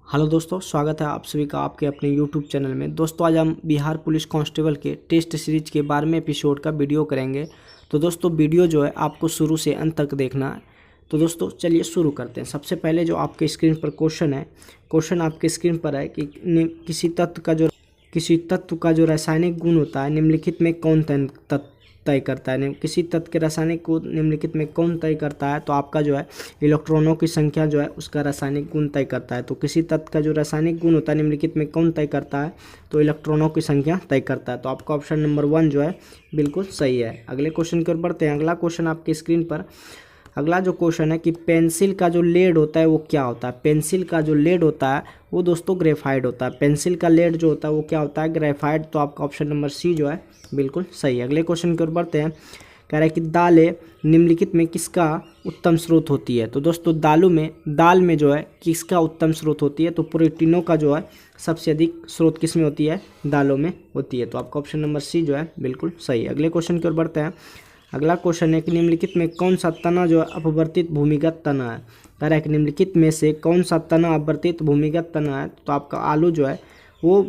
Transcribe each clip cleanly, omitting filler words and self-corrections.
Hello दोस्तों, स्वागत है आप सभी का आपके अपने यूट्यूब चैनल में। दोस्तों आज हम बिहार पुलिस कांस्टेबल के टेस्ट सीरीज के 12वें एपिसोड का वीडियो करेंगे। तो दोस्तों वीडियो जो है आपको शुरू से अंत तक देखना है। तो दोस्तों चलिए शुरू करते हैं। सबसे पहले जो आपके स्क्रीन पर क्वेश्चन है, क्वेश्चन आपके स्क्रीन पर है कि किसी तत्व का जो रासायनिक गुण होता है निम्नलिखित में कौन तय करता है। किसी तत्व के रासायनिक गुण निम्नलिखित में कौन तय करता है, तो आपका जो है इलेक्ट्रॉनों की संख्या जो है उसका रासायनिक गुण तय करता है। तो किसी तत्व का जो रासायनिक गुण होता है निम्नलिखित में कौन तय करता है, तो इलेक्ट्रॉनों की संख्या तय करता है। तो आपका ऑप्शन नंबर 1 जो है बिल्कुल सही है। अगले क्वेश्चन की ओर बढ़ते हैं। अगला क्वेश्चन आपके स्क्रीन पर, अगला जो क्वेश्चन है कि पेंसिल का जो लेड होता है वो क्या होता है। पेंसिल का जो लेड होता है वो दोस्तों ग्रेफाइट होता है। पेंसिल का लेड जो होता है वो क्या होता है, ग्रेफाइट। तो आपका ऑप्शन नंबर सी जो है बिल्कुल सही है। अगले क्वेश्चन की ओर बढ़ते हैं। कह रहा है कि दालें निम्नलिखित में किसका उत्तम स्रोत होती है। तो दोस्तों दाल में जो है किसका उत्तम स्रोत होती है, तो प्रोटीनों का जो है सबसे अधिक स्रोत किस में होती है, दालों में होती है। तो आपका ऑप्शन नंबर सी जो है बिल्कुल सही है। अगले क्वेश्चन की ओर बढ़ते हैं। अगला क्वेश्चन है कि निम्नलिखित में कौन सा तना जो है अपवर्तित भूमिगत तना है। कह रहा है कि निम्नलिखित में से कौन सा तना अपवर्तित भूमिगत तना है, तो आपका आलू जो है वो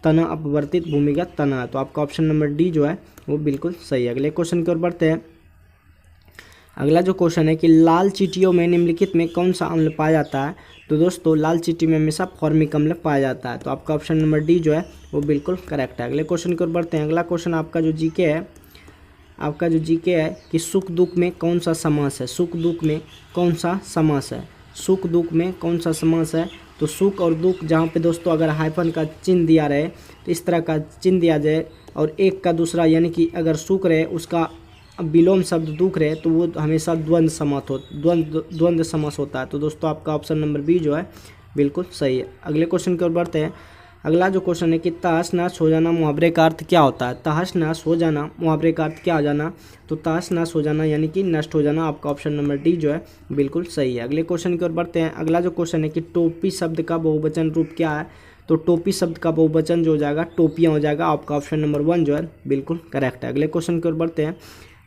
तना अपवर्तित भूमिगत तना है। तो आपका ऑप्शन नंबर डी जो है वो बिल्कुल सही है। अगले क्वेश्चन की ओर बढ़ते हैं। अगला जो क्वेश्चन है कि लाल चींटियों में निम्नलिखित में कौन सा अम्ल पाया जाता है। तो दोस्तों लाल चींटी में हमेशा फॉर्मिक अम्ल पाया जाता है। तो आपका ऑप्शन नंबर डी जो है वो बिल्कुल करेक्ट है। अगले क्वेश्चन की ओर बढ़ते हैं। अगला क्वेश्चन आपका जो जीके है कि सुख दुख में कौन सा समास है। सुख दुख में कौन सा समास है, सुख दुख में कौन सा समास है। तो सुख और दुख जहाँ पे दोस्तों अगर हाइफन का चिन्ह दिया रहे तो इस तरह का चिन्ह दिया जाए, और एक का दूसरा यानी कि अगर सुख रहे उसका विलोम शब्द दुख रहे तो वो हमेशा द्वंद्व समास होता है। तो दोस्तों आपका ऑप्शन नंबर बी जो है बिल्कुल सही है। अगले क्वेश्चन की ओर बढ़ते हैं। अगला जो क्वेश्चन है कि तहस नहस हो जाना मुहावरे का अर्थ क्या होता है। तहस नहस हो जाना मुहावरे का अर्थ क्या हो जाना, तो तहस नहस हो जाना यानी कि नष्ट हो जाना। आपका ऑप्शन नंबर डी जो है बिल्कुल सही है। अगले क्वेश्चन की ओर बढ़ते हैं। अगला जो क्वेश्चन है कि टोपी शब्द का बहुवचन रूप क्या है। तो टोपी शब्द का बहुवचन जो हो जाएगा टोपियाँ हो जाएगा। आपका ऑप्शन नंबर 1 जो है बिल्कुल करेक्ट है। अगले क्वेश्चन की ओर बढ़ते हैं।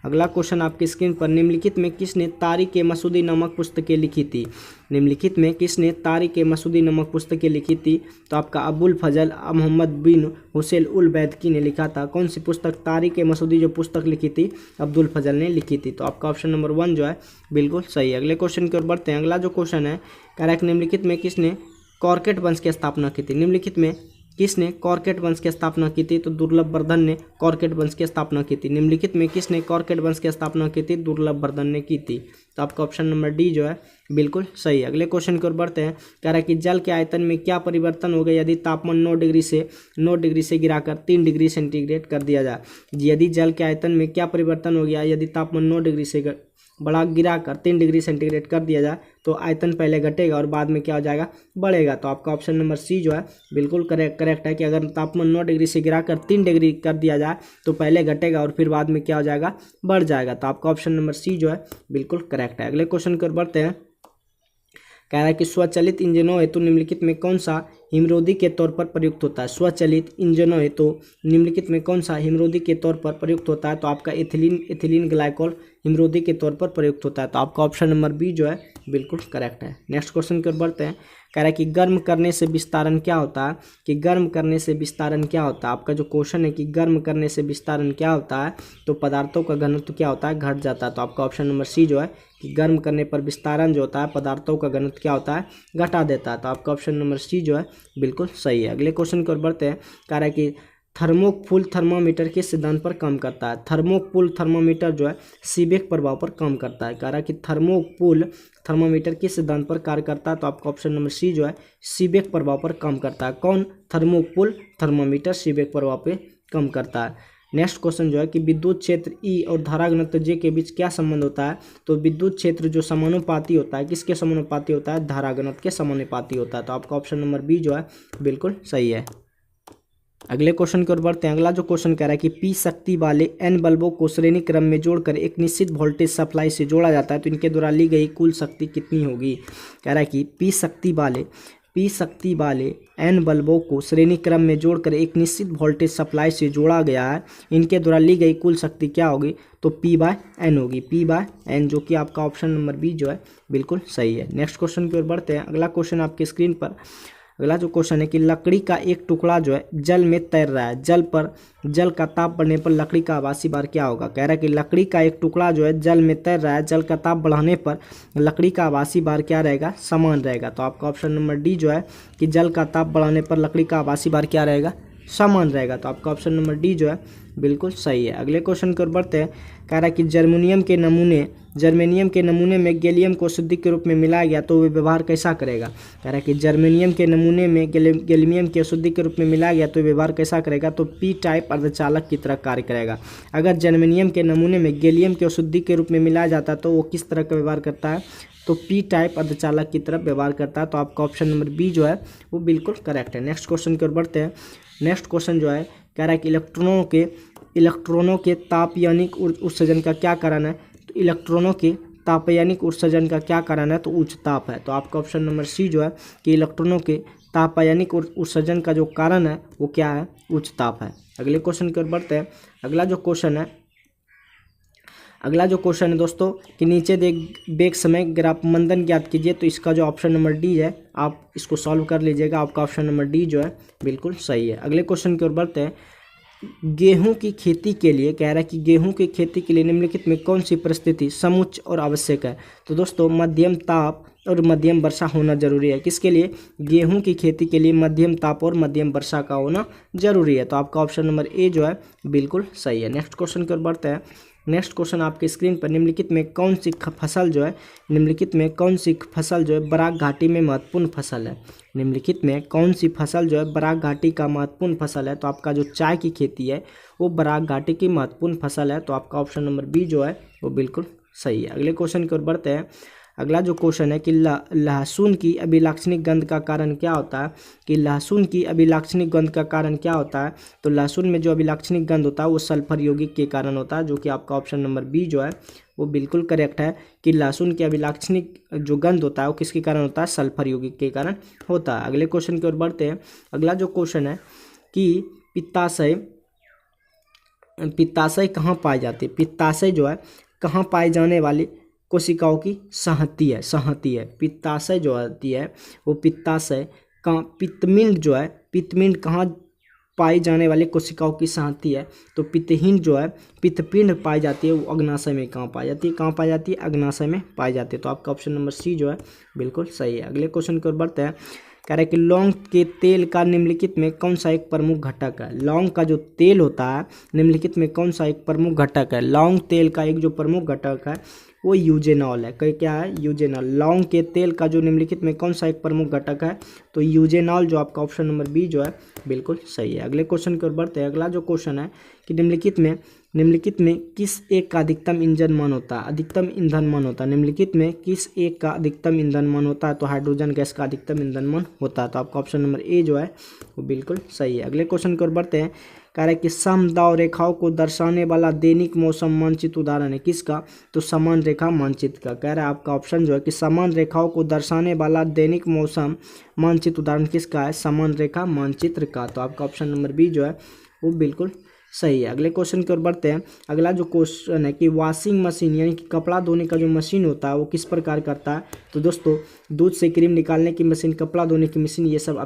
अगला क्वेश्चन आपकी स्क्रीन पर, निम्नलिखित में किसने तारिक ए मसूदी नामक पुस्तकें लिखी थी। निम्नलिखित में किसने तारिक ए मसूदी नामक पुस्तकें लिखी थी, तो आपका अबुल फजल मोहम्मद बिन हुसैन उल बैदकी ने लिखा था। कौन सी पुस्तक, तारिक ए मसूदी जो पुस्तक लिखी थी अब्दुल फजल ने लिखी थी। तो आपका ऑप्शन नंबर 1 जो है बिल्कुल सही है। अगले क्वेश्चन की ओर बढ़ते हैं। अगला जो क्वेश्चन है कह रहा है निम्नलिखित में किसने कॉर्केट वंश की स्थापना की थी। निम्नलिखित में किसने कॉर्केट वंश की स्थापना की थी, तो दुर्लभ वर्धन ने कॉर्केट वंश की स्थापना की थी। निम्नलिखित में किसने कॉर्केट वंश की स्थापना की थी, दुर्लभ वर्धन ने की थी। तो आपका ऑप्शन नंबर डी जो है बिल्कुल सही है। अगले क्वेश्चन की ओर बढ़ते हैं। कह रहा है कि जल के आयतन में क्या परिवर्तन हो गया यदि तापमान 9 डिग्री से गिराकर 3 डिग्री सेंटीग्रेड कर दिया जाए। यदि जल के आयतन में क्या परिवर्तन हो गया यदि तापमान 9 डिग्री से गिराकर 3 डिग्री सेंटीग्रेड कर दिया जाए, तो आयतन पहले घटेगा और बाद में क्या हो जाएगा, बढ़ेगा। तो आपका ऑप्शन नंबर सी जो है बिल्कुल करेक्ट है कि अगर तापमान 9 डिग्री से गिराकर 3 डिग्री कर दिया जाए तो पहले घटेगा और फिर बाद में क्या हो जाएगा, बढ़ जाएगा। तो आपका ऑप्शन नंबर सी जो है बिल्कुल करेक्ट है। अगले क्वेश्चन की ओर बढ़ते हैं। कह रहा है कि स्वचालित इंजनों हेतु निम्नलिखित में कौन सा हिमरोधी के तौर पर प्रयुक्त होता है। स्वचालित इंजनों हेतु निम्नलिखित में कौन सा हिमरोधी के तौर पर प्रयुक्त होता है, तो आपका एथिलीन ग्लाइकोल हिमरोधी के तौर पर प्रयुक्त होता है। तो आपका ऑप्शन नंबर बी जो है बिल्कुल करेक्ट है। नेक्स्ट क्वेश्चन की ओर बढ़ते हैं। कह रहा है कि गर्म करने से विस्तारण क्या होता है, कि गर्म करने से विस्तारण क्या होता है। आपका जो क्वेश्चन है कि गर्म करने से विस्तारण क्या होता है, तो पदार्थों का घनत्व क्या होता है, घट जाता है। तो आपका ऑप्शन नंबर सी जो है कि गर्म करने पर विस्तारण जो होता है पदार्थों का घनत्व क्या होता है, घटा देता है। तो आपका ऑप्शन नंबर सी जो है बिल्कुल सही है। अगले क्वेश्चन की ओर बढ़ते हैं। कह रहा है कि थर्मोकूल थर्मामीटर के सिद्धांत पर काम करता है। थर्मोकूल थर्मामीटर जो है सीबेक प्रभाव पर काम करता है। कह रहा है कि थर्मोकूल थर्मामीटर के सिद्धांत पर कार्य करता है। तो आपका ऑप्शन नंबर सी जो है सीबेक प्रभाव पर काम करता है। कौन, थर्मोकूल थर्मामीटर सीबेक प्रभाव पर काम करता है। नेक्स्ट क्वेश्चन जो है कि विद्युत क्षेत्र ई और धारा घनत्व जे के बीच क्या संबंध होता है। तो विद्युत क्षेत्र जो समानुपाती होता है, किसके समानुपाती होता है, धारा घनत्व के समानुपाती होता है। तो आपका ऑप्शन नंबर बी जो है बिल्कुल सही है। अगले क्वेश्चन की ओर बढ़ते हैं। अगला जो क्वेश्चन कह रहा है कि पी शक्ति वाले एन बल्बों को श्रेणी क्रम में जोड़कर एक निश्चित वोल्टेज सप्लाई से जोड़ा जाता है, तो इनके द्वारा ली गई कुल शक्ति कितनी होगी। कह रहा है कि पी शक्ति वाले एन बल्बों को श्रेणी क्रम में जोड़कर एक निश्चित वोल्टेज सप्लाई से जोड़ा गया है, इनके द्वारा ली गई कुल शक्ति क्या होगी, तो P/N होगी, P/N, जो कि आपका ऑप्शन नंबर बी जो है बिल्कुल सही है। नेक्स्ट क्वेश्चन की ओर बढ़ते हैं। अगला क्वेश्चन आपके स्क्रीन पर, अगला जो क्वेश्चन है कि लकड़ी का एक टुकड़ा जो है जल में तैर रहा है, जल का ताप बढ़ने पर लकड़ी का आभासी भार क्या होगा। कह रहा है कि लकड़ी का एक टुकड़ा जो है जल में तैर रहा है, जल का ताप बढ़ाने पर लकड़ी का आभासी भार क्या रहेगा, समान रहेगा। तो आपका ऑप्शन नंबर डी जो है कि जल का ताप बढ़ाने पर लकड़ी का आभासी भार क्या रहेगा, समान रहेगा। तो आपका ऑप्शन नंबर डी जो है बिल्कुल सही है। अगले क्वेश्चन की ओर बढ़ते हैं। कह रहा है कि जर्मेनियम के नमूने में गैलियम को शुद्धि के रूप में मिलाया गया तो वे व्यवहार कैसा करेगा। कह रहा है कि जर्मेनियम के नमूने में गैलियम के शुद्धि के रूप में मिलाया गया तो व्यवहार कैसा करेगा, तो पी टाइप अर्धचालक की तरह कार्य करेगा। अगर जर्मेनियम के नमूने में गैलियम के शुद्धि के रूप में मिलाया जाता है तो वो किस तरह का व्यवहार करता है, तो पी टाइप अर्धचालक की तरफ व्यवहार करता है। तो आपका ऑप्शन नंबर बी जो है वो बिल्कुल करेक्ट है। नेक्स्ट क्वेश्चन की ओर बढ़ते हैं। नेक्स्ट क्वेश्चन जो है कह रहा है कि इलेक्ट्रॉनों के तापयानिक उत्सर्जन का क्या कारण है, तो इलेक्ट्रॉनों के तापयानिक उत्सर्जन का क्या कारण है, तो उच्च ताप है। तो आपका ऑप्शन नंबर सी जो है कि इलेक्ट्रॉनों के तापयानिक उत्सर्जन का जो कारण है वो क्या है, उच्च ताप है। अगले क्वेश्चन की ओर बढ़ते हैं। अगला जो क्वेश्चन है दोस्तों कि नीचे बेग समय ग्राफ मंदन ज्ञात कीजिए। तो इसका जो ऑप्शन नंबर डी है आप इसको सॉल्व कर लीजिएगा। आपका ऑप्शन नंबर डी जो है बिल्कुल सही है। अगले क्वेश्चन की ओर बढ़ते हैं। गेहूं की खेती के लिए कह रहा है कि गेहूं की खेती के लिए निम्नलिखित में कौन सी परिस्थिति समुच्च और आवश्यक है। तो दोस्तों मध्यम ताप और मध्यम वर्षा होना जरूरी है। किसके लिए, गेहूं की खेती के लिए मध्यम ताप और मध्यम वर्षा का होना जरूरी है। तो आपका ऑप्शन नंबर ए जो है बिल्कुल सही है। नेक्स्ट क्वेश्चन की ओर बढ़ते हैं। नेक्स्ट क्वेश्चन आपके स्क्रीन पर निम्नलिखित में कौन सी फसल जो है बराक घाटी में महत्वपूर्ण फसल है। निम्नलिखित में कौन सी फसल जो है बराक घाटी का महत्वपूर्ण फसल है। तो आपका जो चाय की खेती है वो बराक घाटी की महत्वपूर्ण फसल है। तो आपका ऑप्शन नंबर बी जो है वो बिल्कुल सही है। अगले क्वेश्चन की ओर बढ़ते हैं। अगला जो क्वेश्चन है कि लहसुन की अभिलाक्षणिक गंध का कारण क्या होता है, कि लहसुन की अभिलाक्षणिक गंध का कारण क्या होता है। तो लहसुन में जो अभिलाक्षणिक गंध होता है वो सल्फर यौगिक के कारण होता है, जो कि आपका ऑप्शन नंबर बी जो है वो बिल्कुल करेक्ट है कि लहसुन की अभिलाक्षणिक जो गंध होता है वो किसके कारण होता है, सल्फर यौगिक के कारण होता है। अगले क्वेश्चन की ओर बढ़ते हैं। अगला जो क्वेश्चन है कि पित्ताशय कहाँ पाई जाती है। पित्ताशय जो है कहाँ पाए जाने वाली कोशिकाओं की संहति है। पित्ताशय जो होती है वो पित्ताशय का पित्तपिंड कहाँ पाई जाने वाली कोशिकाओं की संहति है। तो पित्तपिंड पाई जाती है वो अग्नाशय में कहाँ पाई जाती है, अग्नाशय में पाई जाती है। तो आपका ऑप्शन नंबर सी जो है बिल्कुल सही है। अगले क्वेश्चन की ओर बढ़ते हैं। कह रहा है कि लौंग के तेल का निम्नलिखित में कौन सा एक प्रमुख घटक है। लौंग का जो तेल होता है निम्नलिखित में कौन सा एक प्रमुख घटक है। लौंग तेल का एक जो प्रमुख घटक है वो यूजेनॉल है। क्या है, यूजेनॉल। लौंग के तेल का जो निम्नलिखित में कौन सा एक प्रमुख घटक है, तो यूजेनॉल, जो आपका ऑप्शन नंबर बी जो है बिल्कुल सही है। अगले क्वेश्चन की ओर बढ़ते हैं। अगला जो क्वेश्चन है कि निम्नलिखित में किस एक का अधिकतम ईंधन मान होता है, अधिकतम ईंधन मान होता है। निम्नलिखित में किस एक का अधिकतम ईंधन मान होता है, तो हाइड्रोजन गैस का अधिकतम ईंधन मान होता है। तो आपका ऑप्शन नंबर ए जो है वो बिल्कुल सही है। अगले क्वेश्चन की ओर बढ़ते हैं। कह रहा है कि समदाब रेखाओं को दर्शाने वाला दैनिक मौसम मानचित्र उदाहरण है किसका, तो समान रेखा मानचित्र का। कह रहा है आपका ऑप्शन जो है कि समान रेखाओं को दर्शाने वाला दैनिक मौसम मानचित्र उदाहरण किसका है, समान रेखा मानचित्र का। तो आपका ऑप्शन नंबर बी जो है वो बिल्कुल सही है। अगले क्वेश्चन की ओर बढ़ते हैं। अगला जो क्वेश्चन है कि वॉशिंग मशीन यानी कि कपड़ा धोने का जो मशीन होता है वो किस प्रकार करता है। तो दोस्तों दूध से क्रीम निकालने की मशीन, कपड़ा धोने की मशीन, ये सब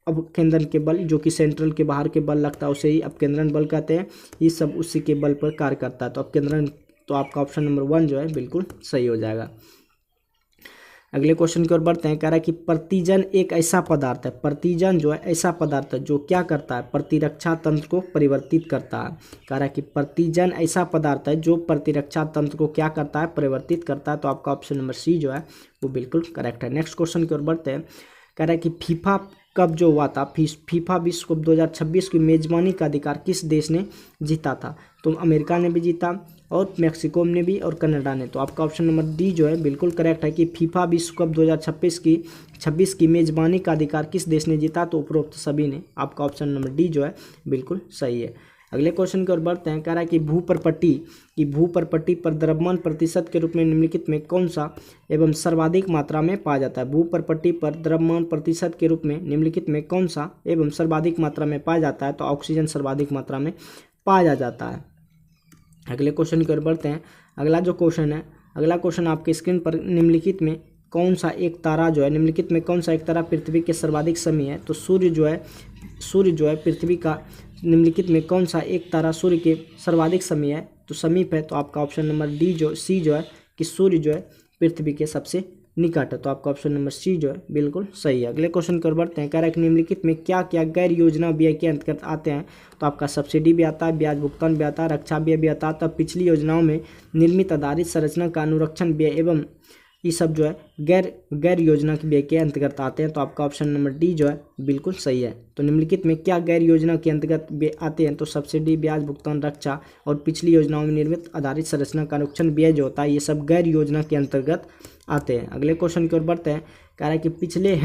अपकेंद्रन के बल, जो कि सेंट्रल के बाहर के बल लगता है उसे ही अपकेंद्रन बल कहते हैं। ये सब उसी के बल पर कार्य करता है। तो अपकेंद्रन, तो आपका ऑप्शन नंबर 1 जो है बिल्कुल सही हो जाएगा। अगले क्वेश्चन की ओर बढ़ते हैं। कह रहा है कि प्रतिजन एक ऐसा पदार्थ है, प्रतिजन जो है ऐसा पदार्थ है जो क्या करता है, प्रतिरक्षा तंत्र को परिवर्तित करता है। कह रहा है कि प्रतिजन ऐसा पदार्थ है जो प्रतिरक्षा तंत्र को क्या करता है, परिवर्तित करता है। तो आपका ऑप्शन नंबर सी जो है वो बिल्कुल करेक्ट है। नेक्स्ट क्वेश्चन की ओर बढ़ते हैं। कह रहा है कि फीफा कप जो हुआ था, फीफा विश्व कप 2026 की मेजबानी का अधिकार किस देश ने जीता था। तो अमेरिका ने भी जीता और मैक्सिको ने भी और कनाडा ने। तो आपका ऑप्शन नंबर डी जो है बिल्कुल करेक्ट है कि फीफा विश्व कप 2026 की मेजबानी का अधिकार किस देश ने जीता, तो उपरोक्त सभी ने। आपका ऑप्शन नंबर डी जो है बिल्कुल सही है। अगले क्वेश्चन की ओर बढ़ते हैं। कह रहा है कि भूपर्पट्टी पर द्रव्यमान प्रतिशत के रूप में निम्नलिखित में कौन सा एवं सर्वाधिक मात्रा में पाया जाता है। भूपर्पट्टी पर द्रव्यमान प्रतिशत के रूप में निम्नलिखित में कौन सा एवं सर्वाधिक मात्रा में पाया जाता है, तो ऑक्सीजन सर्वाधिक मात्रा में पाया जाता है। अगले क्वेश्चन की ओर बढ़ते हैं। अगला क्वेश्चन आपके स्क्रीन पर निम्नलिखित में कौन सा एक तारा जो है, निम्नलिखित में कौन सा एक तारा पृथ्वी के सर्वाधिक समीप है? तो सूर्य जो है पृथ्वी का, निम्नलिखित में कौन सा एक तारा सूर्य के सर्वाधिक समीप है? तो समीप है, तो आपका ऑप्शन नंबर सी जो है कि सूर्य जो है पृथ्वी के सबसे निकट है, तो आपका ऑप्शन नंबर सी जो है बिल्कुल सही है। अगले क्वेश्चन की ओर बढ़ते हैं। कह रहा है कि निम्नलिखित में क्या क्या गैर योजना व्यय के अंतर्गत आते हैं? तो आपका सब्सिडी भी आता है, ब्याज भुगतान भी आता है, रक्षा व्यय भी आता है। तब पिछली योजनाओं में निर्मित आधारित संरचना का अनुरक्षण व्यय एवं ये सब जो है गैर योजना के व्यय के अंतर्गत आते हैं, तो आपका ऑप्शन नंबर डी जो है बिल्कुल सही है। तो निम्नलिखित में क्या गैर योजना के अंतर्गत व्यय आते हैं? तो सब्सिडी, ब्याज भुगतान, रक्षा और पिछली योजनाओं में निर्मित आधारित संरचना का अनुरक्षण व्यय जो होता है, ये सब गैर योजना के अंतर्गत आते हैं। अगले क्वेश्चन की ओर बढ़ते हैं। कह रहा है कि पिछले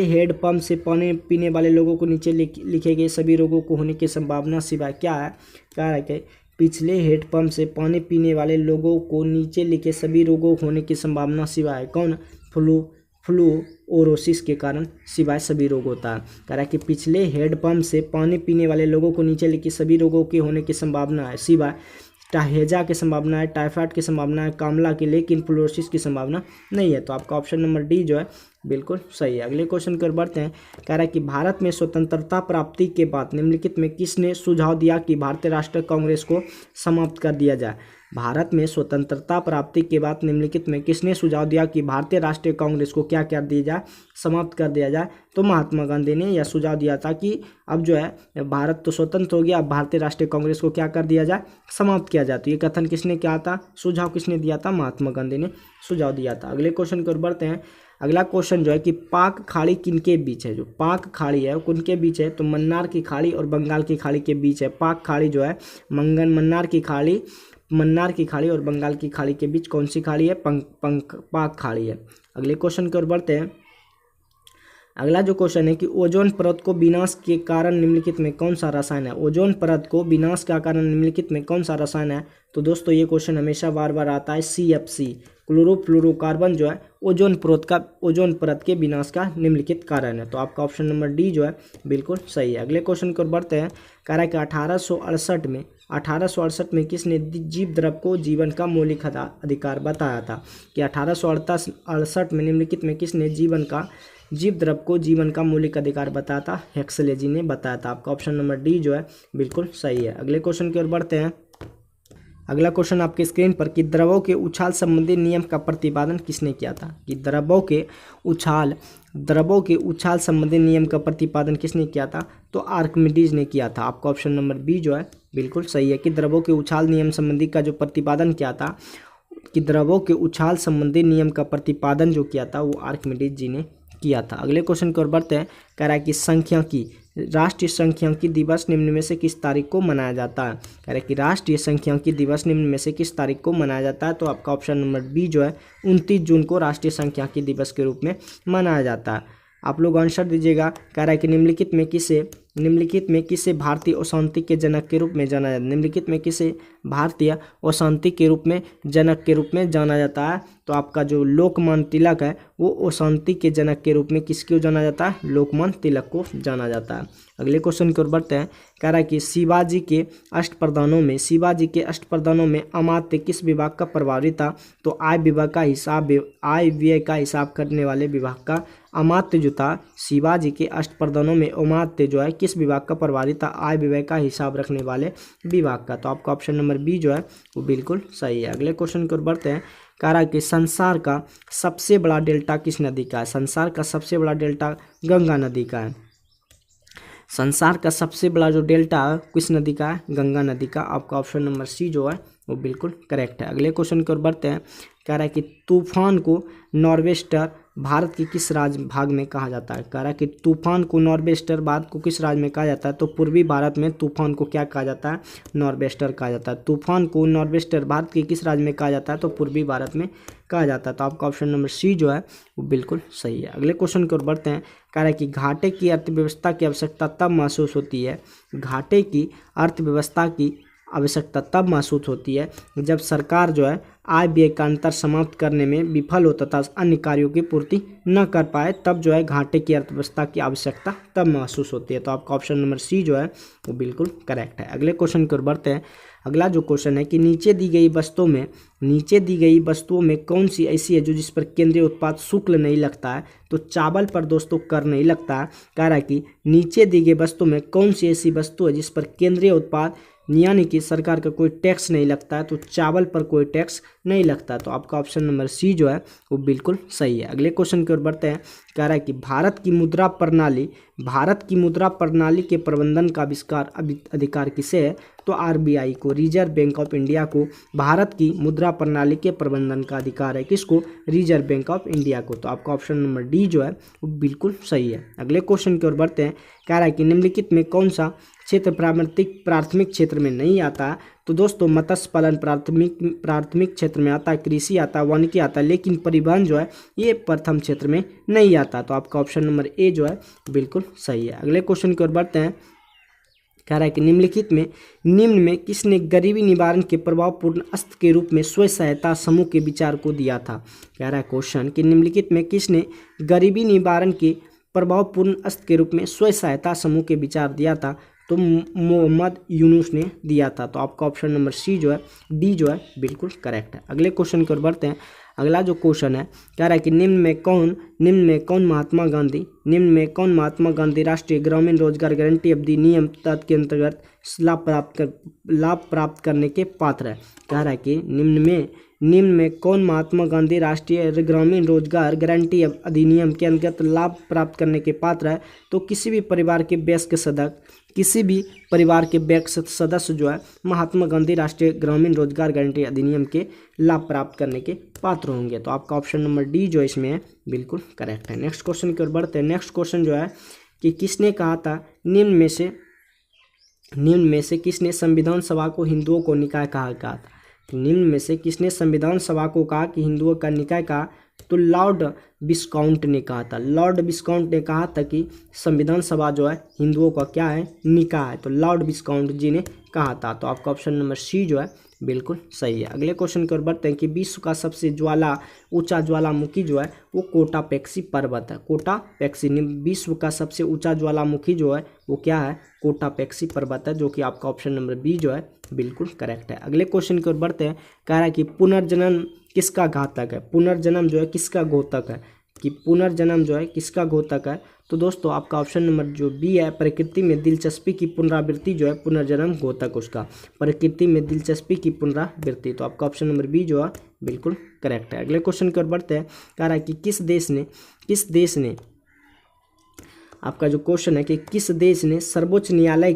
हेड पंप से पानी पीने वाले लोगों को नीचे लिखे गए सभी रोगों को होने की संभावना सिवाय क्या है? कह रहा है कि पिछले हेड पंप से पानी पीने वाले लोगों को नीचे लिखे सभी रोगों होने की संभावना सिवाय कौन? फ्लूओरोसिस के कारण सिवाय सभी रोग होता है। कह रहा है कि पिछले हेड पंप से पानी पीने वाले लोगों को नीचे लिखे सभी रोगों के होने की संभावना है सिवाय हैजा की संभावना है, टाइफाइड की संभावना है, कामला की, लेकिन फ्लोरोसिस की संभावना नहीं है, तो आपका ऑप्शन नंबर डी जो है बिल्कुल सही है। अगले क्वेश्चन की ओर बढ़ते हैं। कह रहा है कि भारत में स्वतंत्रता प्राप्ति के बाद निम्नलिखित में किसने सुझाव दिया कि भारतीय राष्ट्रीय कांग्रेस को समाप्त कर दिया जाए? भारत में स्वतंत्रता प्राप्ति के बाद निम्नलिखित में किसने सुझाव दिया कि भारतीय राष्ट्रीय कांग्रेस को क्या कर दिया जाए? समाप्त कर दिया जाए। तो महात्मा गांधी ने यह सुझाव दिया था कि अब जो है भारत तो स्वतंत्र हो गया, अब भारतीय राष्ट्रीय कांग्रेस को क्या कर दिया जाए? समाप्त किया जाए। तो ये कथन किसने किया था? सुझाव किसने दिया था? महात्मा गांधी ने सुझाव दिया था। अगले क्वेश्चन की ओर बढ़ते हैं। अगला क्वेश्चन जो है कि पाक खाड़ी किनके बीच है? जो पाक खाड़ी है वो किनके बीच है? तो मन्नार की खाड़ी और बंगाल की खाड़ी के बीच है। पाक खाड़ी जो है मन्नार की खाड़ी और बंगाल की खाड़ी के बीच कौन सी खाड़ी है? पाक खाड़ी है। अगले क्वेश्चन की ओर बढ़ते हैं। अगला जो क्वेश्चन है कि ओजोन परत को विनाश के कारण निम्नलिखित में कौन सा रसायन है? ओजोन परत को विनाश का कारण निम्नलिखित में कौन सा रसायन है? तो दोस्तों ये क्वेश्चन हमेशा बार बार आता है, CFC क्लोरोफ्लोरोकार्बन जो है ओजोन परत के विनाश का निम्नलिखित कारण है, तो आपका ऑप्शन नंबर डी जो है बिल्कुल सही है। अगले क्वेश्चन की ओर बढ़ते हैं। कह रहा है कि 1868 में किसने जीव द्रव को जीवन का मौलिक अधिकार बताया था? कि 1868 में निम्नलिखित में किसने जीव द्रव को जीवन का मौलिक अधिकार बताया था? हेक्सले जी ने बताया था। आपका ऑप्शन नंबर डी जो है बिल्कुल सही है। अगले क्वेश्चन की ओर बढ़ते हैं। अगला क्वेश्चन आपके स्क्रीन पर कि द्रवों के उछाल संबंधी नियम का प्रतिपादन किसने किया था? कि द्रवों के उछाल संबंधी नियम का प्रतिपादन किसने किया था? तो आर्किमिडीज ने किया था। आपका ऑप्शन नंबर बी जो है बिल्कुल सही है कि द्रवों के उछाल नियम संबंधी का जो प्रतिपादन किया था, कि द्रवों के उछाल संबंधी नियम का प्रतिपादन जो किया था वो आर्किमिडीज जी ने किया था। अगले क्वेश्चन की ओर बढ़ते हैं। कह रहा है कि राष्ट्रीय सांख्यिकी दिवस निम्न में से किस तारीख को मनाया जाता है? कह रहा है कि राष्ट्रीय सांख्यिकी दिवस निम्न में से किस तारीख को मनाया जाता है? तो आपका ऑप्शन नंबर बी जो है 29 जून को राष्ट्रीय सांख्यिकी दिवस के रूप में मनाया जाता है। आप लोग आंसर दीजिएगा। कह रहा है कि निम्नलिखित में किसे भारतीय अशांति के जनक के रूप में जाना जाता है? निम्नलिखित में किसे भारतीय अशांति के रूप में जनक के रूप में जाना जाता है? तो आपका जो लोकमान्य तिलक है वो अशांति के जनक के रूप में किसको जाना जाता है? लोकमान्य तिलक को जाना जाता है। अगले क्वेश्चन की ओर बढ़ते हैं। कह रहा है कि शिवाजी के अष्टप्रधानों में अमात्य किस विभाग का प्रभारी था? तो आय व्यय का हिसाब करने वाले विभाग का अमात्य जो था, शिवाजी के अष्टप्रधानों में अमात्य जो है किस विभाग का प्रभारी था? आय व्यय का हिसाब रखने वाले विभाग का। तो आपका ऑप्शन नंबर बी जो है वो बिल्कुल सही है। अगले क्वेश्चन की ओर बढ़ते हैं। कह रहा है कि संसार का सबसे बड़ा डेल्टा किस नदी का है? संसार का सबसे बड़ा डेल्टा गंगा नदी का है। संसार का सबसे बड़ा जो डेल्टा किस नदी का है? गंगा नदी का। आपका ऑप्शन नंबर सी जो है वो बिल्कुल करेक्ट है। अगले क्वेश्चन की ओर बढ़ते हैं। कह रहा है कि तूफान को नॉर्वेस्टर भारत के किस राज्य भाग में कहा जाता है? कह रहा है कि तूफान को नॉर्वेस्टर भारत को किस राज्य में कहा जाता है? तो पूर्वी भारत में तूफान को क्या कहा जाता है? नॉर्वेस्टर कहा जाता है। तूफान को नॉर्वेस्टर भारत के किस राज्य में कहा जाता है? तो पूर्वी भारत में कहा जाता है। तो आपका ऑप्शन नंबर सी जो है वो बिल्कुल सही है। अगले क्वेश्चन की ओर बढ़ते हैं। कह रहा है कि घाटे की अर्थव्यवस्था की आवश्यकता तब महसूस होती है, घाटे की अर्थव्यवस्था की आवश्यकता तब महसूस होती है जब सरकार जो है आय व्यय का अंतर समाप्त करने में विफल हो तथा अन्य कार्यों की पूर्ति न कर पाए, तब जो है घाटे की अर्थव्यवस्था की आवश्यकता तब महसूस होती है। तो आपका ऑप्शन नंबर सी जो है वो बिल्कुल करेक्ट है। अगले क्वेश्चन की ओर बढ़ते हैं। अगला जो क्वेश्चन है कि नीचे दी गई वस्तुओं में कौन सी ऐसी है जो जिस पर केंद्रीय उत्पाद शुल्क नहीं लगता है। तो चावल पर दोस्तों कर नहीं लगता है। कह रहा है कि नीचे दी गई वस्तु में कौन सी ऐसी वस्तु है जिस पर केंद्रीय उत्पाद यानी कि सरकार का कोई टैक्स नहीं लगता है। तो चावल पर कोई टैक्स नहीं लगता। तो आपका ऑप्शन नंबर सी जो है वो बिल्कुल सही है। अगले क्वेश्चन की ओर बढ़ते हैं। कह रहा है कि भारत की मुद्रा प्रणाली के प्रबंधन का आविष्कार अधिकार किसे है। तो आरबीआई को, रिजर्व बैंक ऑफ इंडिया को भारत की मुद्रा प्रणाली के प्रबंधन का अधिकार है। किसको? रिजर्व बैंक ऑफ इंडिया को। तो आपका ऑप्शन नंबर डी जो है वो बिल्कुल सही है। अगले क्वेश्चन की ओर बढ़ते हैं। कह रहा है कि निम्नलिखित में कौन सा क्षेत्र प्राथमिक क्षेत्र में नहीं आता। तो दोस्तों मत्स्य पालन प्राथमिक क्षेत्र में आता है, कृषि आता है, वानिकी आता है, लेकिन परिवहन जो है ये प्रथम क्षेत्र में नहीं आता। तो आपका ऑप्शन नंबर ए जो है बिल्कुल सही है। अगले क्वेश्चन की ओर बढ़ते हैं। कह रहा है कि निम्न में किसने गरीबी निवारण के प्रभावपूर्ण अस्त्र के रूप में स्वयं सहायता समूह के विचार को दिया था। कह रहा है क्वेश्चन कि निम्नलिखित में किसने गरीबी निवारण के प्रभावपूर्ण अस्त्र के रूप में स्वयं सहायता समूह के विचार दिया था। तो मोहम्मद यूनुस ने दिया था। तो आपका ऑप्शन नंबर सी जो है डी जो है बिल्कुल करेक्ट है। अगले क्वेश्चन की ओर बढ़ते हैं। अगला जो क्वेश्चन है कह रहा है कि निम्न में कौन महात्मा गांधी राष्ट्रीय ग्रामीण रोजगार गारंटी अवधि नियम तहत के अंतर्गत लाभ प्राप्त करने के पात्र है। कह रहा है कि निम्न में कौन महात्मा गांधी राष्ट्रीय ग्रामीण रोजगार गारंटी अधिनियम के अंतर्गत लाभ प्राप्त करने के पात्र है। तो किसी भी परिवार के वयस्क सदस्य जो है महात्मा गांधी राष्ट्रीय ग्रामीण रोजगार गारंटी अधिनियम के लाभ प्राप्त करने के पात्र होंगे। तो आपका ऑप्शन नंबर डी जो इसमें है बिल्कुल करेक्ट है। नेक्स्ट क्वेश्चन की ओर बढ़ते हैं। नेक्स्ट क्वेश्चन जो है कि किसने कहा था निम्न में से किसने संविधान सभा को हिंदुओं को निकाय कहा था। निम्न में से किसने संविधान सभा को कहा कि हिंदुओं का निकाय कहा। तो लॉर्ड विस्काउंट ने कहा था। लॉर्ड विस्काउंट ने कहा था कि संविधान सभा जो है हिंदुओं का क्या है, निकाय है। तो लॉर्ड विस्काउंट जी ने कहा था। तो आपका ऑप्शन नंबर सी जो है बिल्कुल सही है। अगले क्वेश्चन की ओर बढ़ते हैं कि विश्व का सबसे ऊंचा ज्वालामुखी जो है वो कोटापेक्सी पर्वत है। कोटापेक्सी विश्व का सबसे ऊंचा ज्वालामुखी जो है वो क्या है, कोटापेक्सी पर्वत है, जो कि आपका ऑप्शन नंबर बी जो है बिल्कुल करेक्ट है। अगले क्वेश्चन की ओर बढ़ते हैं। कह रहा है कि पुनर्जन्म किसका घातक है। पुनर्जन्म जो है किसका घातक है, कि पुनर्जन्म जो है किसका घातक है। तो दोस्तों आपका ऑप्शन नंबर जो बी है, प्रकृति में दिलचस्पी की पुनरावृत्ति जो है पुनर्जन्म घातक उसका, प्रकृति में दिलचस्पी की पुनरावृत्ति। तो आपका ऑप्शन नंबर बी जो है बिल्कुल करेक्ट है। अगले क्वेश्चन की ओर बढ़ते हैं। कह रहा है कि किस आपका जो क्वेश्चन है कि किस देश ने सर्वोच्च न्यायालय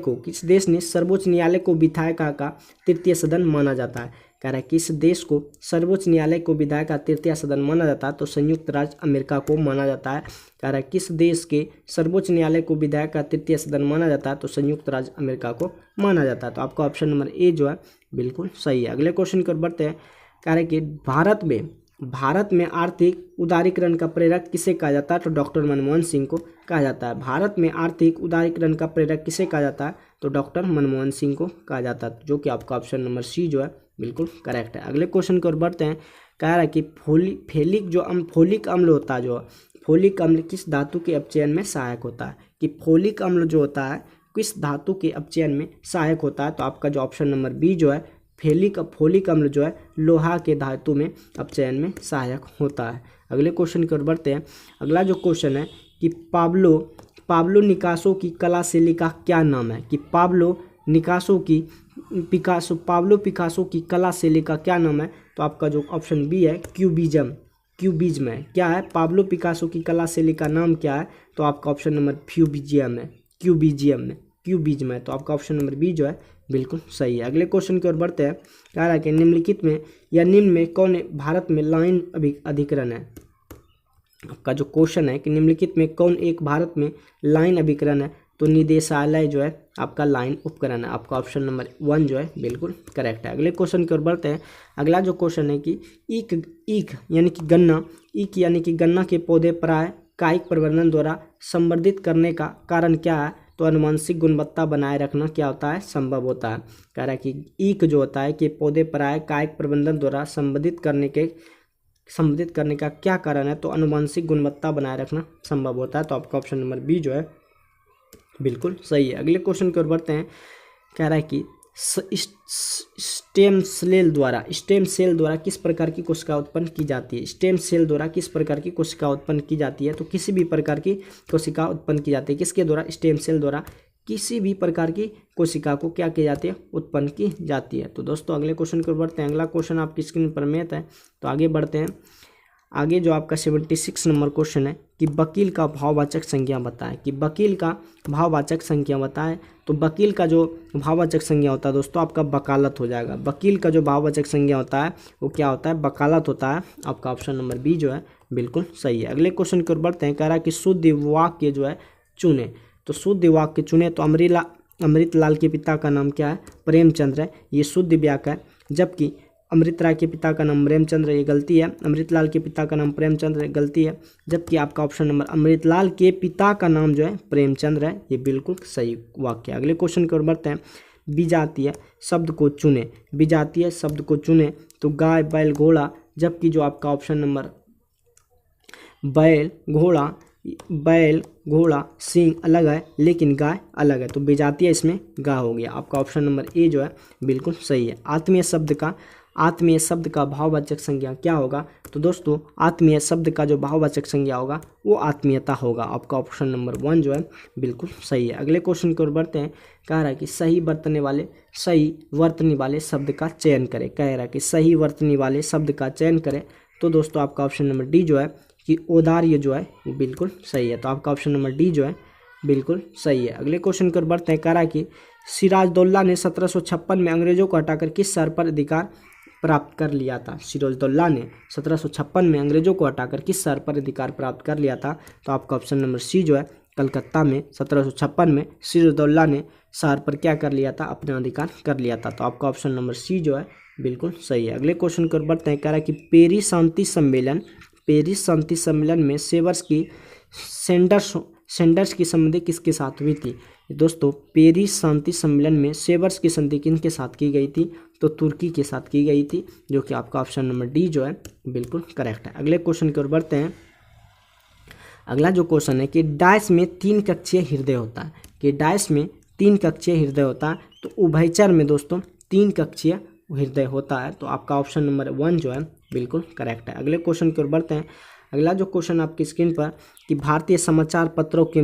को विधायिका का तृतीय सदन माना जाता है। कह रहा है किस देश को सर्वोच्च न्यायालय को विधायिका का तृतीय सदन माना जाता है। तो संयुक्त राज्य अमेरिका को माना जाता है। कह रहा है किस देश के सर्वोच्च न्यायालय को विधायिका का तृतीय सदन माना जाता है। तो संयुक्त राज्य अमेरिका को माना जाता है। तो आपका ऑप्शन नंबर ए जो है बिल्कुल सही है। अगले क्वेश्चन की ओर बढ़ते हैं। कह रहा है कि भारत में आर्थिक उदारीकरण का प्रेरक किसे कहा जाता है। तो डॉक्टर मनमोहन सिंह को कहा जाता है। भारत में आर्थिक उदारीकरण का प्रेरक किसे कहा जाता है। तो डॉक्टर मनमोहन सिंह को कहा जाता है, जो कि आपका ऑप्शन नंबर सी जो है बिल्कुल करेक्ट है। अगले क्वेश्चन की ओर बढ़ते हैं। कह रहा है कि फोलिक अम्ल होता है, जो फोलिक अम्ल किस धातु के अपचयन में सहायक होता है, कि फोलिक अम्ल जो होता है किस धातु के अपचयन में सहायक होता है। तो आपका जो ऑप्शन नंबर बी जो है फोलिक अम्ल जो है लोहा के धातु में अपचयन में सहायक होता है। अगले क्वेश्चन की ओर बढ़ते हैं। अगला जो क्वेश्चन है कि पाब्लो निकासो की कला शैली का क्या नाम है, कि पाब्लो पिकासो की कला शैली का क्या नाम है। तो आपका जो ऑप्शन बी है क्यूबिज्म है। क्या है, पाब्लो पिकासो की कला शैली का नाम क्या है। तो आपका ऑप्शन नंबर क्यूबिज्म है। तो आपका ऑप्शन नंबर बी जो है बिल्कुल सही है। अगले क्वेश्चन की ओर बढ़ते हैं। कह रहा है कि निम्न में कौन भारत में लाइन अधिकरण है। आपका जो क्वेश्चन है कि निम्नलिखित में कौन एक भारत में लाइन अभिकरण है। तो निदेशालय जो है आपका लाइन उपकरण है। आपका ऑप्शन नंबर 1 जो है बिल्कुल करेक्ट है। अगले क्वेश्चन की ओर बढ़ते हैं। अगला जो क्वेश्चन है कि ईख यानी कि गन्ना के पौधे प्राय कायिक प्रवर्धन द्वारा संवर्धित करने का कारण क्या है। तो आनुवंशिक गुणवत्ता बनाए रखना क्या होता है, संभव होता है। कह रहा है कि ईक जो होता है कि पौधे पराय कायिक प्रबंधन द्वारा संबोधित करने का क्या कारण है, तो आनुवंशिक गुणवत्ता बनाए रखना संभव होता है। तो आपका ऑप्शन नंबर बी जो है बिल्कुल सही है। अगले क्वेश्चन की ओर बढ़ते हैं। कह रहा है कि स्टेम सेल द्वारा किस प्रकार की कोशिका उत्पन्न की जाती है। स्टेम सेल द्वारा किस प्रकार की कोशिका उत्पन्न की जाती है, तो किसी भी प्रकार की कोशिका उत्पन्न की जाती है। किसके द्वारा, स्टेम सेल द्वारा किसी भी प्रकार की कोशिका को क्या की जाती है, उत्पन्न की जाती है। तो दोस्तों अगले क्वेश्चन की ओर बढ़ते हैं। अगला क्वेश्चन आपकी स्क्रीन पर मैथ है, तो आगे बढ़ते हैं। आगे जो आपका 76 नंबर क्वेश्चन है कि वकील का भाववाचक संज्ञा बताएं, कि वकील का भाववाचक संज्ञा बताएं। तो वकील का जो भाववाचक संज्ञा होता है दोस्तों आपका वकालत हो जाएगा। वकील का जो भाववाचक संज्ञा होता है वो क्या होता है, वकालत होता है। आपका ऑप्शन नंबर बी जो है बिल्कुल सही है। अगले क्वेश्चन की ओर बढ़ते हैं। कह रहा है कि शुद्ध वाक्य जो है चुने, तो शुद्ध वाक्य चुने। तो अमृतलाल के पिता का नाम क्या है, प्रेमचंद्र है, ये शुद्ध वाक्य है। जबकि अमृतराय के पिता का नाम प्रेमचंद्र, ये गलती है। अमृतलाल के पिता का नाम प्रेमचंद्र, गलती है। जबकि आपका ऑप्शन नंबर अमृतलाल के पिता का नाम जो है प्रेमचंद्र है, ये बिल्कुल सही वाक्य है। अगले क्वेश्चन की ओर बढ़ते हैं। विजातीय शब्द को चुने, विजातीय शब्द को चुने। तो गाय, बैल, घोड़ा। जबकि जो आपका ऑप्शन नंबर बैल घोड़ा सिंह अलग है लेकिन गाय अलग है, तो विजातीय इसमें गाय हो गया। आपका ऑप्शन नंबर ए जो है बिल्कुल सही है। आत्मीय शब्द का भाववाचक संज्ञा क्या होगा, तो दोस्तों आत्मीय शब्द का जो भाववाचक संज्ञा होगा वो आत्मीयता होगा। आपका ऑप्शन नंबर 1 जो है बिल्कुल सही है। अगले क्वेश्चन की ओर बढ़ते हैं। कह रहा है कि सही वर्तने वाले शब्द का चयन करें। कह रहा है कि सही वर्तने वाले शब्द का चयन करें। तो दोस्तों आपका ऑप्शन नंबर डी जो है कि औदार्य जो है वो बिल्कुल सही है। तो आपका ऑप्शन नंबर डी जो है बिल्कुल सही है। अगले क्वेश्चन की ओर बढ़ते हैं। कह रहा है कि सिराजदौल्ला ने 1756 में अंग्रेजों को हटाकर किस शहर पर अधिकार प्राप्त कर लिया था। सिराजदौल्ला ने 1756 में अंग्रेजों को हटाकर किस शहर पर अधिकार प्राप्त कर लिया था। तो आपका ऑप्शन नंबर सी जो है कलकत्ता में 1756 में सिराजदौल्ला ने शहर पर क्या कर लिया था, अपना अधिकार कर लिया था। तो आपका ऑप्शन नंबर सी जो है बिल्कुल सही है। अगले क्वेश्चन की ओर बढ़ते हैं। कह रहा है कि पेरिस शांति सम्मेलन में सेवर्स की सेंडर्स की संधि किसके साथ हुई थी। दोस्तों पेरिस शांति सम्मेलन में सेवर्स की संधि किनके साथ की गई थी, तो तुर्की के साथ की गई थी, जो कि आपका ऑप्शन नंबर डी जो है बिल्कुल करेक्ट है। अगले क्वेश्चन की ओर बढ़ते हैं। अगला जो क्वेश्चन है कि डायस में 3 कक्षीय हृदय होता है, कि डायस में 3 कक्षीय हृदय होता है। तो उभयचर में दोस्तों 3 कक्षीय हृदय होता है। तो आपका ऑप्शन नंबर 1 जो है बिल्कुल करेक्ट है। अगले क्वेश्चन की ओर बढ़ते हैं। अगला जो क्वेश्चन आपकी स्क्रीन पर कि भारतीय समाचार पत्रों के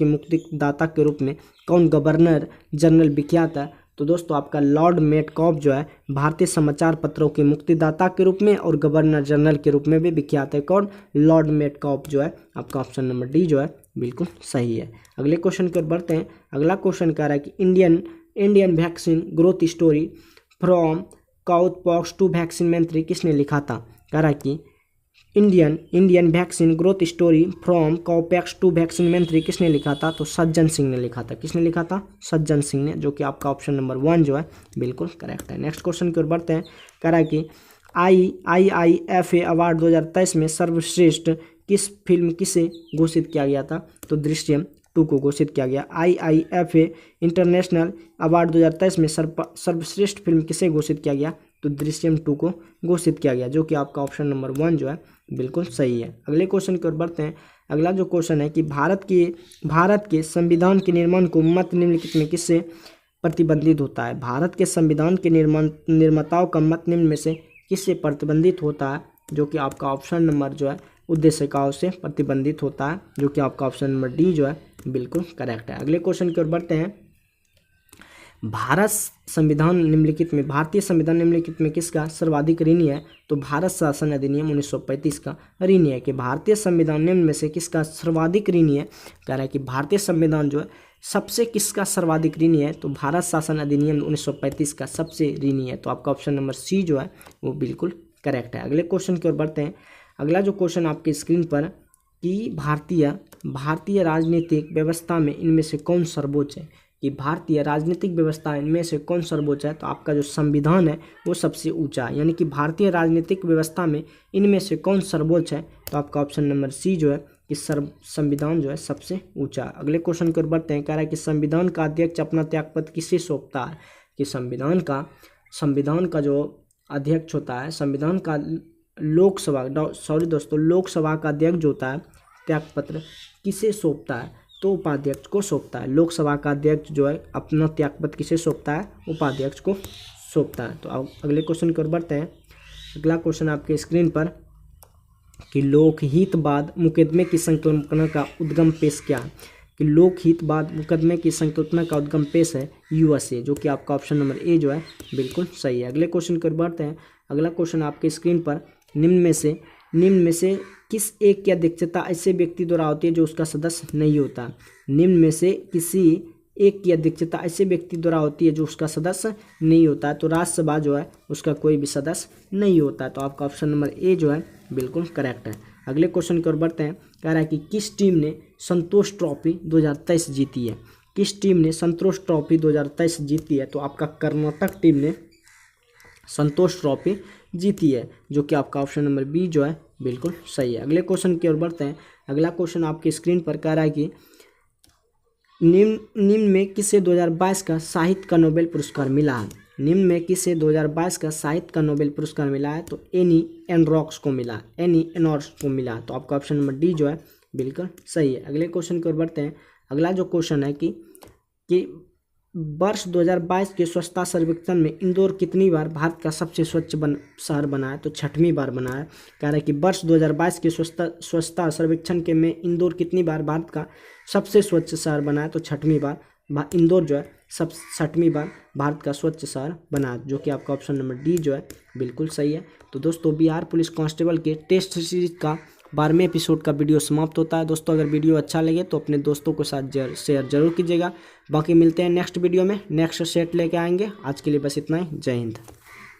मुक्तिदाता के रूप में कौन गवर्नर जनरल विख्यात है। तो दोस्तों आपका लॉर्ड मेटकॉफ जो है भारतीय समाचार पत्रों के मुक्तिदाता के रूप में और गवर्नर जनरल के रूप में भी विख्यात है। कौन, लॉर्ड मेटकॉफ जो है। आपका ऑप्शन नंबर डी जो है बिल्कुल सही है। अगले क्वेश्चन की ओर बढ़ते हैं। अगला क्वेश्चन कह रहा है कि Indian vaccine growth story from cowpox to vaccine मंत्री किसने लिखा था। कह रहा है कि Indian vaccine growth story from cowpox to vaccine मंत्री किसने लिखा था, तो सज्जन सिंह ने लिखा था। किसने लिखा था, सज्जन सिंह ने, जो कि आपका ऑप्शन नंबर 1 जो है बिल्कुल करेक्ट है। नेक्स्ट क्वेश्चन की ओर बढ़ते हैं। कह रहा है कि IIFA अवार्ड 2023 में सर्वश्रेष्ठ किस फिल्म किसे घोषित किया गया था, तो दृश्यम 2 को घोषित किया गया। IIFA इंटरनेशनल अवार्ड 2023 में सर्वश्रेष्ठ फिल्म किसे घोषित किया गया, तो दृश्यम 2 को घोषित किया गया, जो कि आपका ऑप्शन नंबर 1 जो है बिल्कुल सही है। अगले क्वेश्चन की ओर बढ़ते हैं। अगला जो क्वेश्चन है कि भारत के संविधान के निर्माण को मत निम्नलिखित में किससे प्रतिबंधित होता है। भारत के संविधान के निर्माताओं का मत निम्न में से किससे प्रतिबंधित होता है, जो कि आपका ऑप्शन नंबर जो है उद्देशिकाओं से प्रतिबंधित होता है, जो कि आपका ऑप्शन नंबर डी जो है बिल्कुल करेक्ट है। अगले क्वेश्चन की ओर बढ़ते हैं। भारतीय संविधान निम्नलिखित में किसका सर्वाधिक ऋणी है, तो भारत शासन अधिनियम 1935 का ऋणी है। कि भारतीय संविधान निम्न में से किसका सर्वाधिक ऋणी है। कह रहा है कि भारतीय संविधान जो है सबसे किसका सर्वाधिक ऋणी है, तो भारत शासन अधिनियम 1935 का सबसे ऋणी है। तो आपका ऑप्शन नंबर सी जो है वो बिल्कुल करेक्ट है। अगले क्वेश्चन की ओर बढ़ते हैं। अगला जो क्वेश्चन आपकी स्क्रीन पर कि भारतीय राजनीतिक व्यवस्था में इनमें से कौन सर्वोच्च है, कि भारतीय राजनीतिक व्यवस्था इनमें से कौन सर्वोच्च है, तो आपका जो संविधान है वो सबसे ऊंचा है। यानी कि भारतीय राजनीतिक व्यवस्था में इनमें से कौन सर्वोच्च है, तो आपका ऑप्शन नंबर सी जो है कि संविधान जो है सबसे ऊंचा। अगले क्वेश्चन की ओर बढ़ते हैं। कह रहा है कि संविधान का अध्यक्ष अपना त्यागपत्र किसे सौंपता है? कि संविधान का जो अध्यक्ष होता है, संविधान का लोकसभा का अध्यक्ष जो होता है त्यागपत्र किसे सौंपता है? तो उपाध्यक्ष को सौंपता है। लोकसभा का अध्यक्ष जो है अपना त्यागपत्र किसे सौंपता है? उपाध्यक्ष को सौंपता है। तो अब अगले क्वेश्चन की ओर बढ़ते हैं। अगला क्वेश्चन आपके स्क्रीन पर कि लोकहितवाद मुकदमे की संकल्पना का उद्गम पेश क्या है? कि लोकहितवाद मुकदमे की संकल्पना का उद्गम पेश है यूएसए, जो कि आपका ऑप्शन नंबर ए जो है बिल्कुल सही है। अगले क्वेश्चन की ओर बढ़ते हैं। अगला क्वेश्चन आपके स्क्रीन पर निम्न में से किस एक की अध्यक्षता ऐसे व्यक्ति द्वारा होती है जो उसका सदस्य नहीं होता? निम्न में से किसी एक की अध्यक्षता ऐसे व्यक्ति द्वारा होती है जो उसका सदस्य नहीं होता है। तो राज्यसभा जो है उसका कोई भी सदस्य नहीं होता है। तो आपका ऑप्शन नंबर ए जो है बिल्कुल करेक्ट है। अगले क्वेश्चन की ओर बढ़ते हैं। कह रहा है कि किस टीम ने संतोष ट्रॉफी 2023 जीती है? किस टीम ने संतोष ट्रॉफी 2023 जीती है? तो आपका कर्नाटक टीम ने संतोष ट्रॉफी जीती है, जो कि आपका ऑप्शन नंबर बी जो है बिल्कुल सही है। अगले क्वेश्चन की ओर बढ़ते हैं। अगला क्वेश्चन आपकी स्क्रीन पर कह रहा है कि निम्न में किसे 2022 का साहित्य का नोबेल पुरस्कार मिला है? निम्न में किसे 2022 का साहित्य का नोबेल पुरस्कार मिला है? तो एनी एनरॉक्स को मिला, तो आपका ऑप्शन नंबर डी जो है बिल्कुल सही है। अगले क्वेश्चन की ओर बढ़ते हैं। अगला जो क्वेश्चन है कि वर्ष 2022 के स्वच्छता सर्वेक्षण में इंदौर कितनी बार भारत का सबसे स्वच्छ शहर बना है? तो 6वीं बार बना है। कह रहा है कि वर्ष 2022 के स्वच्छता सर्वेक्षण के में इंदौर कितनी बार भारत का सबसे स्वच्छ शहर बना है? तो 6वीं बार इंदौर जो है 6वीं बार भारत का स्वच्छ शहर बना है, जो कि आपका ऑप्शन नंबर डी जो है बिल्कुल सही है। तो दोस्तों बिहार पुलिस कांस्टेबल के टेस्ट सीरीज का 12वें एपिसोड का वीडियो समाप्त होता है। दोस्तों अगर वीडियो अच्छा लगे तो अपने दोस्तों के साथ शेयर जरूर कीजिएगा। बाकी मिलते हैं नेक्स्ट वीडियो में, नेक्स्ट सेट लेके आएंगे। आज के लिए बस इतना ही। जय हिंद।